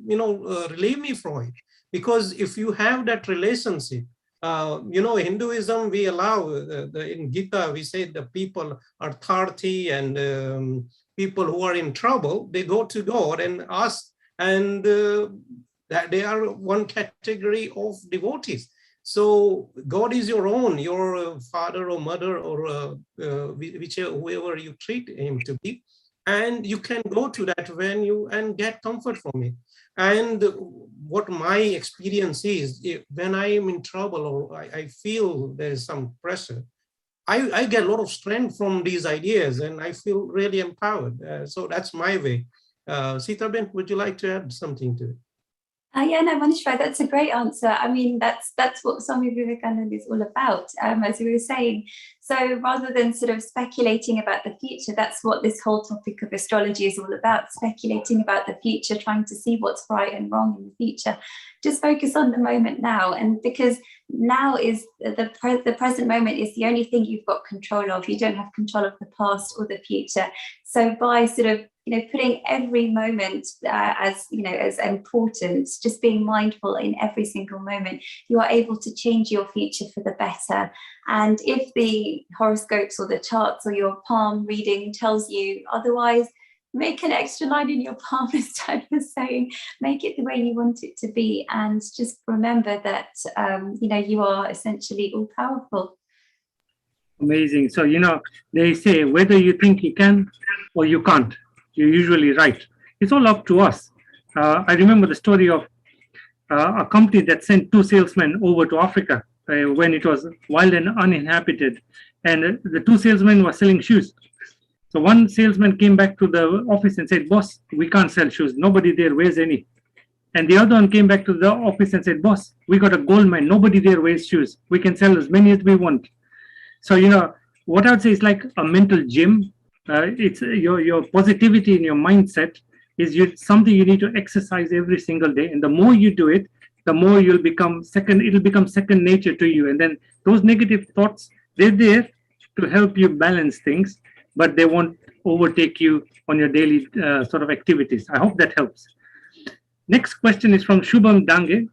relieve me from it. Because if you have that relationship, Hinduism, we allow, in Gita, we say the people are 30 and people who are in trouble, they go to God and ask, and that they are one category of devotees. So God is your own, your father or mother or whoever you treat him to be. And you can go to that venue and get comfort from it. And what my experience is, when I am in trouble or I feel there's some pressure, I get a lot of strength from these ideas and I feel really empowered. So that's my way. Sita-Ben, would you like to add something to it? Yeah, no, Manishbhai, that's a great answer. I mean, that's what Swami Vivekananda is all about, as we were saying. So rather than sort of speculating about the future, that's what this whole topic of astrology is all about, speculating about the future, trying to see what's right and wrong in the future. Just focus on the moment now. And because now is the present moment is the only thing you've got control of. You don't have control of the past or the future. So by sort of putting every moment as important, just being mindful in every single moment, you are able to change your future for the better. And if the horoscopes or the charts or your palm reading tells you otherwise, make an extra line in your palm, as Dad was saying, make it the way you want it to be. And just remember that, you are essentially all powerful. Amazing. So, they say whether you think you can or you can't, you're usually right. It's all up to us. I remember the story of a company that sent 2 salesmen over to Africa when it was wild and uninhabited. And the 2 salesmen were selling shoes. So one salesman came back to the office and said, boss, we can't sell shoes. Nobody there wears any. And the other one came back to the office and said, boss, we got a gold mine. Nobody there wears shoes. We can sell as many as we want. So, what I would say is like a mental gym. It's your positivity in your mindset is something you need to exercise every single day. And the more you do it, the more it'll become second nature to you. And then those negative thoughts, they're there to help you balance things, but they won't overtake you on your daily sort of activities. I hope that helps. Next question is from Shubham Dange.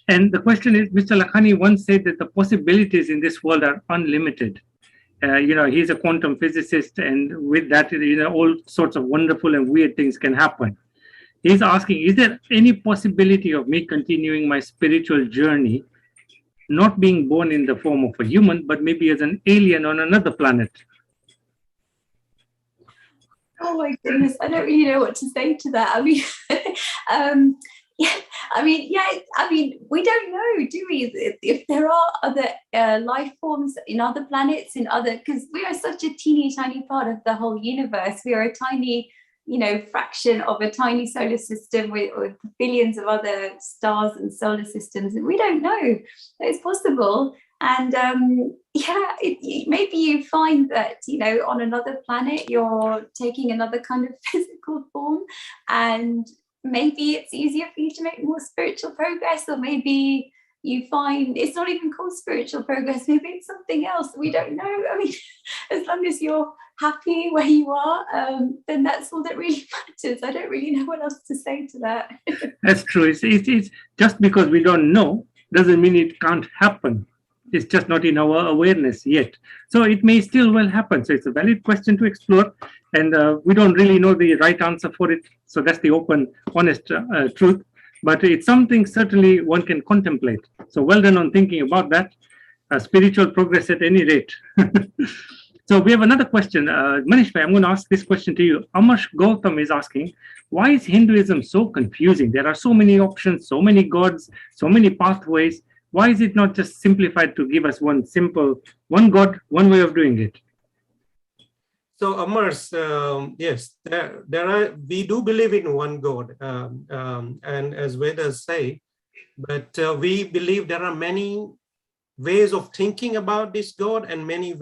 And the question is, Mr. Lakhani once said that the possibilities in this world are unlimited. He's a quantum physicist, and with that, all sorts of wonderful and weird things can happen. He's asking, is there any possibility of me continuing my spiritual journey, not being born in the form of a human, but maybe as an alien on another planet? Oh my goodness, I don't really know what to say to that. I mean, I mean, yeah, I mean, we don't know, do we? If there are other life forms in other planets, because we are such a teeny tiny part of the whole universe. We are a tiny, fraction of a tiny solar system with billions of other stars and solar systems. And we don't know. It's possible. And maybe you find that, on another planet, you're taking another kind of physical form, and maybe it's easier for you to make more spiritual progress, or maybe you find it's not even called spiritual progress, maybe it's something else. We don't know. I mean, as long as you're happy where you are, then that's all that really matters. I don't really know what else to say to that. That's true. It's just because we don't know doesn't mean it can't happen. It's just not in our awareness yet. So it may still well happen. So it's a valid question to explore, and we don't really know the right answer for it. So that's the open, honest truth. But it's something certainly one can contemplate. So well done on thinking about that. Spiritual progress at any rate. So we have another question. Manish bhai, I'm going to ask this question to you. Amash Gautam is asking, why is Hinduism so confusing? There are so many options, so many gods, so many pathways. Why is it not just simplified to give us one God, one way of doing it? So, Amars, yes, we do believe in one God, and as Vedas say, but we believe there are many ways of thinking about this God and many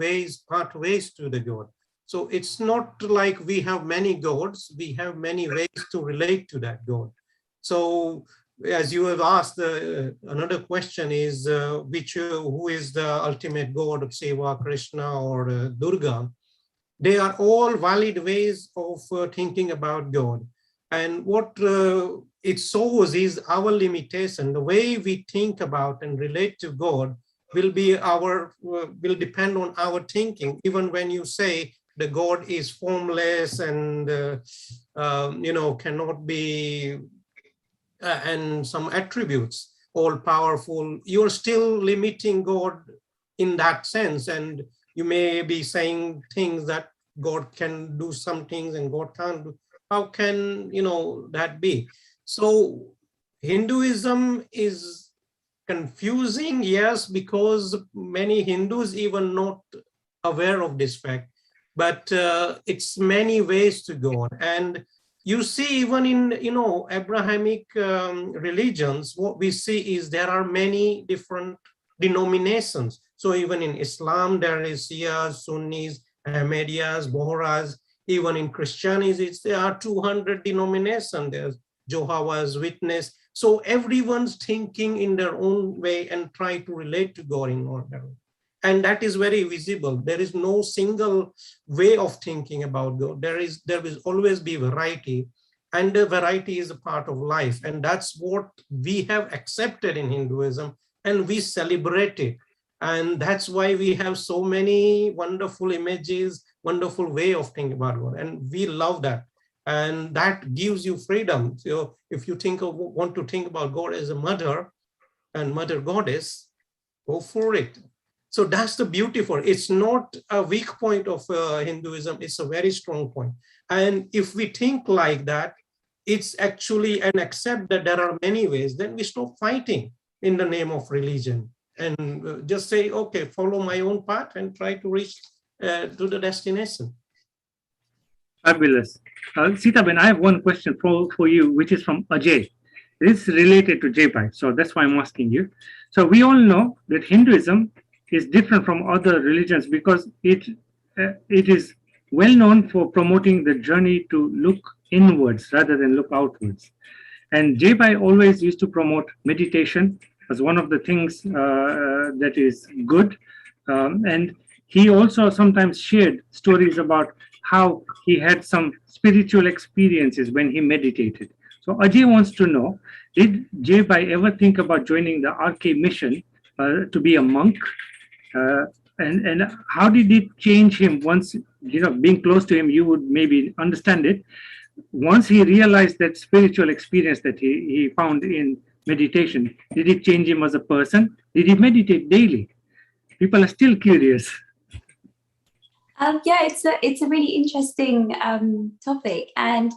pathways to the God. So it's not like we have many gods, we have many ways to relate to that God. So, as you have asked, another question is who is the ultimate God of Shiva, Krishna, or Durga? They are all valid ways of thinking about God. And what it shows is our limitation. The way we think about and relate to God will depend on our thinking. Even when you say the God is formless and cannot be and some attributes, all powerful, you're still limiting God in that sense. And you may be saying things that God can do some things and God can't do. How can, that be? So Hinduism is confusing, yes, because many Hindus even not aware of this fact, but it's many ways to God. And you see, even in, Abrahamic religions, what we see is there are many different denominations. So even in Islam, there is Shias, Sunnis, Ahmadiyas, Bohras. Even in Christianity, there are 200 denominations. There's Jehovah's Witness. So everyone's thinking in their own way and try to relate to God in order. And that is very visible. There is no single way of thinking about God. There will always be variety, and the variety is a part of life. And that's what we have accepted in Hinduism, and we celebrate it. And that's why we have so many wonderful images, wonderful way of thinking about God. And we love that. And that gives you freedom. So if you want to think about God as a mother and mother goddess, go for it. So that's the beauty for it. It's not a weak point of Hinduism. It's a very strong point. And if we think like that, it's actually and accept that there are many ways, then we stop fighting in the name of religion and just say, okay, follow my own path and try to reach to the destination. Fabulous. Sitaben, I have one question for you, which is from Ajay. It's related to Jay-bhai, so that's why I'm asking you. So we all know that Hinduism is different from other religions because it is well known for promoting the journey to look inwards rather than look outwards. And Jay-bhai always used to promote meditation as one of the things that is good. And he also sometimes shared stories about how he had some spiritual experiences when he meditated. So Ajay wants to know, did Jay-bhai ever think about joining the RK mission to be a monk? And how did it change him once, being close to him, you would maybe understand it. Once he realized that spiritual experience that he found in meditation, did it change him as a person? Did he meditate daily? People are still curious. Yeah, it's a really interesting topic. And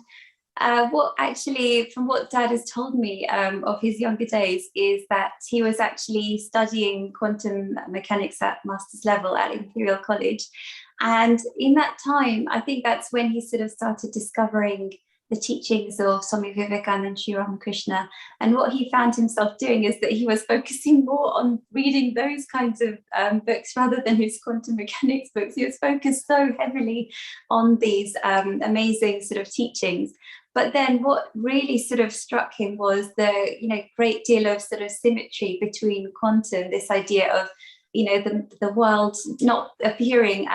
What actually, from what Dad has told me of his younger days, is that he was actually studying quantum mechanics at master's level at Imperial College. And in that time, I think that's when he sort of started discovering the teachings of Swami Vivekananda and Sri Ramakrishna. And what he found himself doing is that he was focusing more on reading those kinds of books rather than his quantum mechanics books. He was focused so heavily on these amazing sort of teachings. But then what really sort of struck him was the, great deal of sort of symmetry between quantum, this idea of, the world not appearing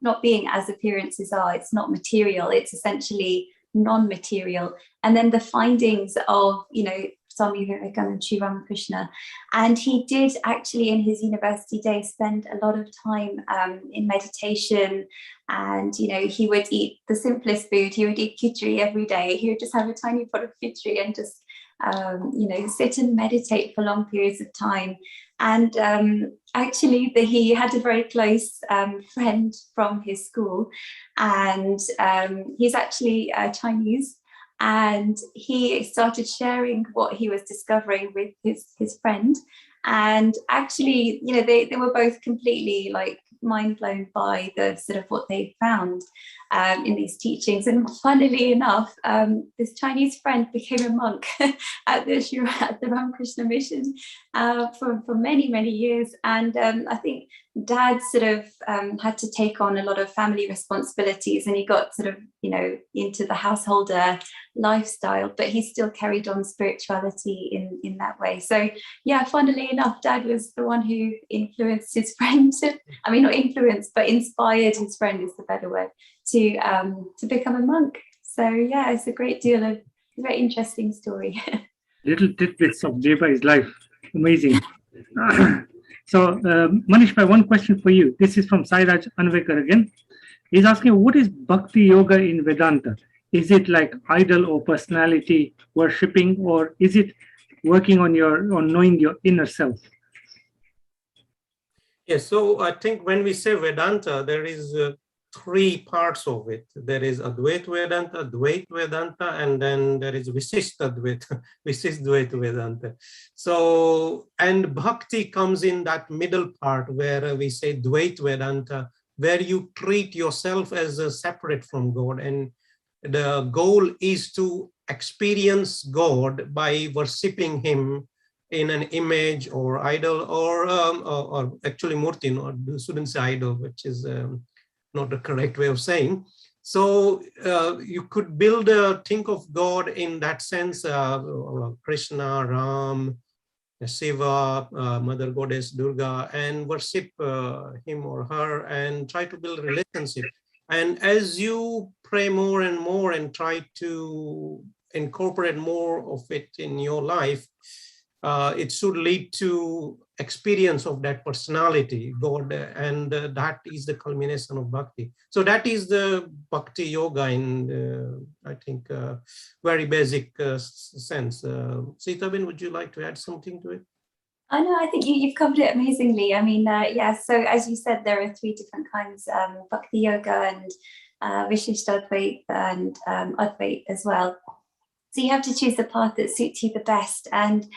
not being as appearances are. It's not material, it's essentially non-material. And then the findings of, Swami Vivekananda and Sri Ramakrishna. And he did actually in his university days spend a lot of time in meditation. And, he would eat the simplest food. He would eat khichdi every day. He would just have a tiny pot of khichdi and just, sit and meditate for long periods of time. And actually, he had a very close friend from his school, and he's actually Chinese. And he started sharing what he was discovering with his friend. And actually, they were both completely mind blown by the sort of what they found in these teachings. And funnily enough, this Chinese friend became a monk at the Ramakrishna mission for many, many years. And I think Dad sort of had to take on a lot of family responsibilities, and he got sort of, into the householder lifestyle, but he still carried on spirituality in that way. So yeah, funnily enough, Dad was the one who influenced his friend. I mean, not influenced, but inspired his friend is the better word, to become a monk. So yeah, it's a very interesting story. Little tidbits of Jebai's life. Amazing. So Manish, one question for you. This is from Sairaj Anvekar again. He's asking, what is Bhakti Yoga in Vedanta? Is it like idol or personality worshipping, or is it working on knowing your inner self? Yes, so I think when we say Vedanta, there is three parts of it. There is Advaita Vedanta, Dvaita Vedanta, and then there is Vishishtadvaita Vedanta. So, and Bhakti comes in that middle part where we say Dvaita Vedanta, where you treat yourself as separate from God, and the goal is to experience God by worshipping Him in an image or idol, or actually murti, no, shouldn't say idol, which is not the correct way of saying. So you could think of God in that sense, Krishna, Ram, Shiva, Mother Goddess Durga, and worship him or her and try to build a relationship. And as you pray more and more and try to incorporate more of it in your life, it should lead to experience of that personality, God, and that is the culmination of bhakti. So that is the bhakti yoga in, I think, very basic sense. Sitabin, would you like to add something to it? I know, I think you've covered it amazingly. I mean, yeah, so as you said, there are three different kinds, bhakti yoga and Vishishtadvaita and Advaita as well. So you have to choose the path that suits you the best. And,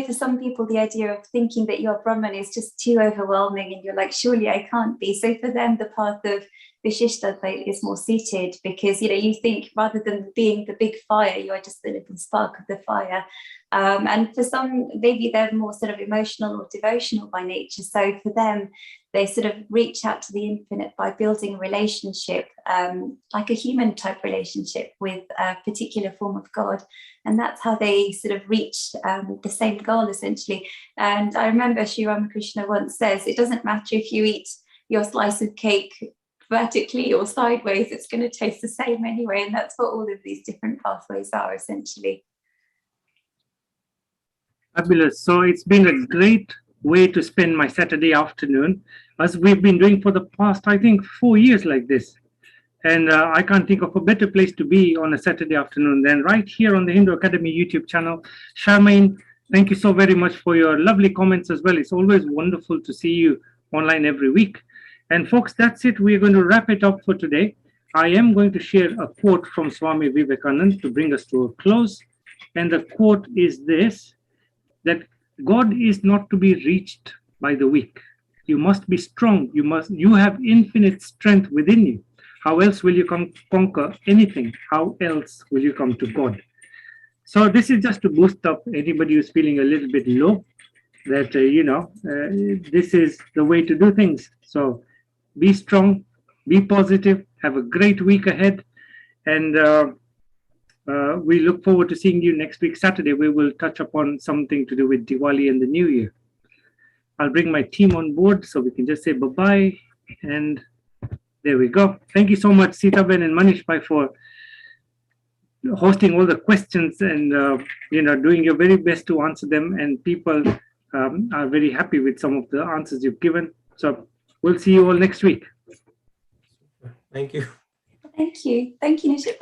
for some people, the idea of thinking that you're Brahman is just too overwhelming and you're like, surely I can't be. So for them, the path of Vishishtadvaita is more suited because, you think rather than being the big fire, you are just the little spark of the fire. And for some, maybe they're more sort of emotional or devotional by nature. So for them, they sort of reach out to the infinite by building a relationship, like a human type relationship with a particular form of God. And that's how they sort of reach the same goal, essentially. And I remember Sri Ramakrishna once says, it doesn't matter if you eat your slice of cake vertically or sideways, it's going to taste the same anyway. And that's what all of these different pathways are, essentially. Fabulous. So it's been a great way to spend my Saturday afternoon, as we've been doing for the past, I think, 4 years like this. And I can't think of a better place to be on a Saturday afternoon than right here on the Hindu Academy YouTube channel. Charmaine, thank you so very much for your lovely comments as well. It's always wonderful to see you online every week. And folks, that's it. We're going to wrap it up for today. I am going to share a quote from Swami Vivekananda to bring us to a close. And the quote is this, that God is not to be reached by the weak. You must be strong. You have infinite strength within you. How else will you conquer anything? How else will you come to God? So this is just to boost up anybody who's feeling a little bit low, that, this is the way to do things. So be strong, be positive, have a great week ahead. And we look forward to seeing you next week, Saturday. We will touch upon something to do with Diwali and the New Year. I'll bring my team on board so we can just say bye-bye. And there we go. Thank you so much, Sitaben and Manish Bhai, for hosting all the questions and doing your very best to answer them. And people are very happy with some of the answers you've given. So we'll see you all next week. Thank you. Thank you. Thank you, Nishit.